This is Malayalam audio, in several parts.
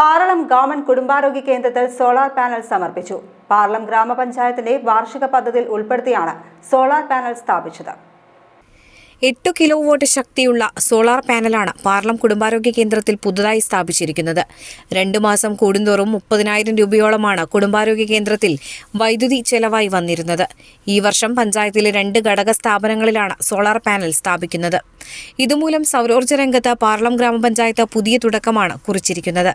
പാറളം ഗവൺമെന്റ് കുടുംബാരോഗ്യ കേന്ദ്രത്തിൽ സോളാർ പാനൽ സമർപ്പിച്ചു. പാറളം ഗ്രാമപഞ്ചായത്തിന്റെ വാർഷിക പദ്ധതിയിൽ ഉൾപ്പെടുത്തിയാണ് സോളാർ പാനൽ സ്ഥാപിച്ചത്. 8 കിലോവാട്ട് ശക്തിയുള്ള സോളാർ പാനലാണ് പാറളം കുടുംബാരോഗ്യ കേന്ദ്രത്തിൽ പുതുതായി സ്ഥാപിച്ചിരിക്കുന്നത്. 2 മാസം കൂടുന്തോറും 30,000 രൂപയോളമാണ് കുടുംബാരോഗ്യ കേന്ദ്രത്തിൽ വൈദ്യുതി ചെലവായി വന്നിരുന്നത്. ഈ വർഷം പഞ്ചായത്തിലെ 2 ഘടക സ്ഥാപനങ്ങളിലാണ് സോളാർ പാനൽ സ്ഥാപിക്കുന്നത്. ഇതുമൂലം സൗരോർജ്ജ രംഗത്ത് പാറളം ഗ്രാമപഞ്ചായത്ത് പുതിയ തുടക്കമാണ് കുറിച്ചിരിക്കുന്നത്.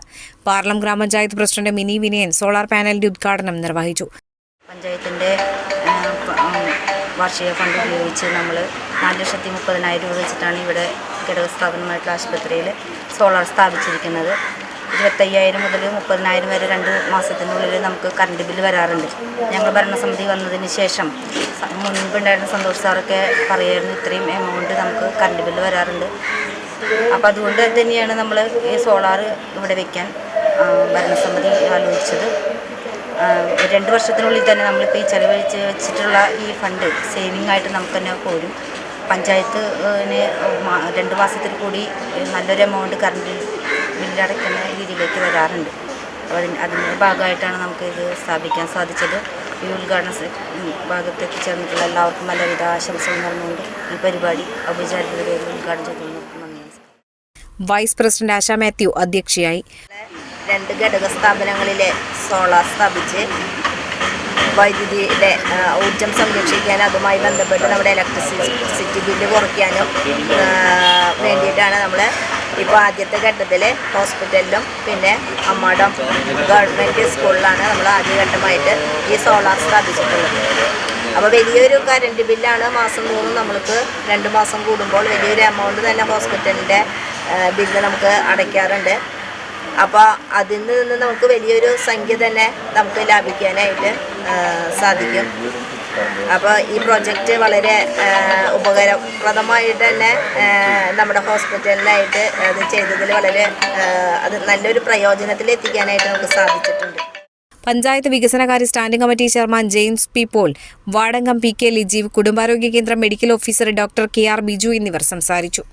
പാറളം ഗ്രാമപഞ്ചായത്ത് പ്രസിഡന്റ് മിനി വിനയൻ സോളാർ പാനലിന്റെ ഉദ്ഘാടനം നിർവഹിച്ചു. പഞ്ചായത്തിൻ്റെ വാർഷിക ഫണ്ട് ഉപയോഗിച്ച് നമ്മൾ 4,30,000 രൂപ വെച്ചിട്ടാണ് ഇവിടെ ഘടകസ്ഥാപനമായിട്ടുള്ള ആശുപത്രിയിൽ സോളാർ സ്ഥാപിച്ചിരിക്കുന്നത്. 25,000 മുതൽ 30,000 വരെ 2 മാസത്തിനുള്ളിൽ നമുക്ക് കറണ്ട് ബില്ല് വരാറുണ്ട്. ഞങ്ങൾ ഭരണസമിതി വന്നതിന് ശേഷം മുൻപുണ്ടായിരുന്ന സന്തോഷ് സാറൊക്കെ പറയായിരുന്നു ഇത്രയും എമൗണ്ട് നമുക്ക് കറണ്ട് ബില്ല് വരാറുണ്ട്. അപ്പോൾ അതുകൊണ്ട് തന്നെയാണ് നമ്മൾ ഈ സോളാർ ഇവിടെ വയ്ക്കാൻ ഭരണസമിതി ആലോചിച്ചത്. 2 വർഷത്തിനുള്ളിൽ തന്നെ നമ്മളിപ്പോൾ ഈ ചെലവഴിച്ച് വെച്ചിട്ടുള്ള ഈ ഫണ്ട് സേവിങ് ആയിട്ട് നമുക്ക് തന്നെ പോരും. പഞ്ചായത്തിന് 2 മാസത്തിൽ കൂടി നല്ലൊരു എമൗണ്ട് കറണ്ട് ബില്ലടയ്ക്കുന്ന രീതിയിലേക്ക് വരാറുണ്ട്. അപ്പോൾ അതിൻ്റെ ഭാഗമായിട്ടാണ് നമുക്ക് ഇത് സ്ഥാപിക്കാൻ സാധിച്ചത്. ഈ ഉദ്ഘാടന ഭാഗത്ത് എത്തിച്ചേർന്നിട്ടുള്ള എല്ലാവർക്കും എല്ലാവിധ ആശംസകൾ നേർന്നുകൊണ്ട് ഈ പരിപാടി ഔപചാരികതയിൽ ഉദ്ഘാടനം ചെയ്തു. വൈസ് പ്രസിഡന്റ് ആശ മാത്യു അധ്യക്ഷയായി. 2 ഘടക സ്ഥാപനങ്ങളിലെ സോളാർ സ്ഥാപിച്ച് വൈദ്യുതിയുടെ ഊർജം സംരക്ഷിക്കാനും അതുമായി ബന്ധപ്പെട്ട് നമ്മുടെ ഇലക്ട്രിസിറ്റി ബില്ല് കുറയ്ക്കാനും വേണ്ടിയിട്ടാണ് നമ്മൾ ഇപ്പോൾ ആദ്യത്തെ ഘട്ടത്തിൽ ഹോസ്പിറ്റലിലും പിന്നെ അമ്മാടം ഗവൺമെൻറ് സ്കൂളിലാണ് നമ്മൾ ആദ്യഘട്ടമായിട്ട് ഈ സോളാർ സ്ഥാപിച്ചിട്ടുള്ളത്. അപ്പോൾ വലിയൊരു കറണ്ട് ബില്ലാണ് മാസം തോറും നമ്മൾക്ക് 2 മാസം കൂടുമ്പോൾ വലിയൊരു എമൗണ്ട് തന്നെ ഹോസ്പിറ്റലിൻ്റെ ബില്ല് നമുക്ക് അടയ്ക്കാറുണ്ട്. അപ്പോൾ അതിൽ നിന്ന് നമുക്ക് വലിയൊരു സംഖ്യ തന്നെ നമുക്ക് ലാഭിക്കാനായിട്ട് സാധിക്കും. അപ്പോൾ ഈ പ്രോജക്റ്റ് വളരെ ഉപകാരപ്രദമായിട്ട് തന്നെ നമ്മുടെ ഹോസ്പിറ്റലിനായിട്ട് അത് ചെയ്തതിൽ വളരെ അത് നല്ലൊരു പ്രയോജനത്തിലെത്തിക്കാനായിട്ട് നമുക്ക് സാധിച്ചിട്ടുണ്ട്. പഞ്ചായത്ത് വികസനകാര്യ standing committee chairman James P Paul, വാർഡംഗം PK ലിജീവ്, കുടുംബാരോഗ്യ കേന്ദ്രം medical officer doctor KR Biju എന്നിവർ സംസാരിച്ചു.